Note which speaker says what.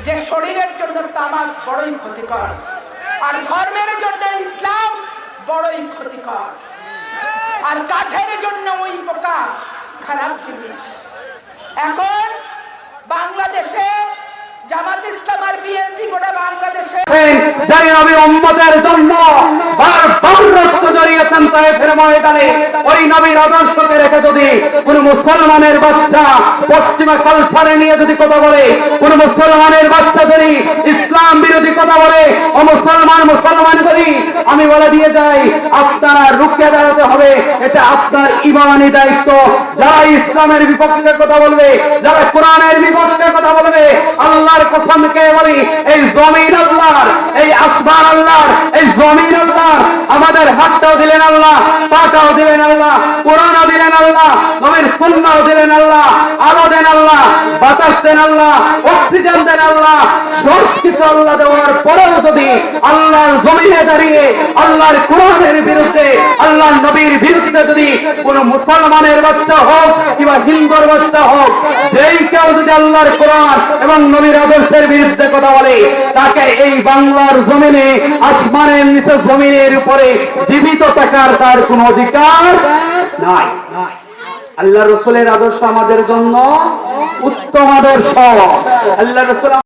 Speaker 1: যে শরীরের জন্য তামাক বড়ই ক্ষতিকর, আর ধর্মের জন্য ইসলাম বড়ই ক্ষতিকর, আর কাঠের জন্য ওই পোকা খারাপ জিনিস। এখন বাংলাদেশে জামাত ইসলাম আর বিএনপি গোটা বাংলাদেশে
Speaker 2: যারা নবী উম্মতের জন্য বারবার রক্ত ঝরিয়েছেন তায়েফের ময়দানে, ওই নবীর আদর্শকে রেখে যদি কোন মুসলমানের বাচ্চা পশ্চিমা কালচারে নিয়ে যদি কথা বলে, কোন মুসলমানের বাচ্চা যদি ইসলাম বিরোধী কথা বলে, ও মুসলমান করি, আমি বলে দিয়ে যাই আপনারা রুখে দাঁড়াতে হবে। এটা আপনার ঈমানি দায়িত্ব। যারা ইসলামের বিপক্ষে কথা বলবে, যারা কোরআনের বিপক্ষে কথা বলবে, আল্লাহর কসম কে বলি, এই জমিন আল্লাহর, এই আসমান আল্লাহর, এই জমিন আল্লাহর। আমাদের হাতটাও দিলেন আল্লাহ, পাটাও দিলেন আল্লাহ, কোরআনও দিলেন আল্লাহ, নবীর সুন্নাহও দিলেন আল্লাহ, আলো দেন আল্লাহ, বাতাস দেন আল্লাহ, অক্সিজেন দেন আল্লাহ। সব কিছু আল্লাহ দেওয়ার পরেও যদি আল্লাহর জমিনে দাঁড়িয়ে আল্লাহর কোরআনের বিরুদ্ধে, আল্লাহর নবীর বিরুদ্ধে যদি কোন মুসলমানের বাচ্চা হোক কিংবা হিন্দুর বাচ্চা হোক, যেই কেউ যদি আল্লাহর কোরআন এবং নবীর আদর্শের বিরুদ্ধে কথা বলে, তাকে এই বাংলার জমিনে, আসমানের নিচে জমিনের উপরে জীবিত থাকার তার কোন অধিকার নাই। আল্লাহ রাসূলের আদর্শ আমাদের জন্য উত্তম আদর্শ। আল্লাহ রাসূল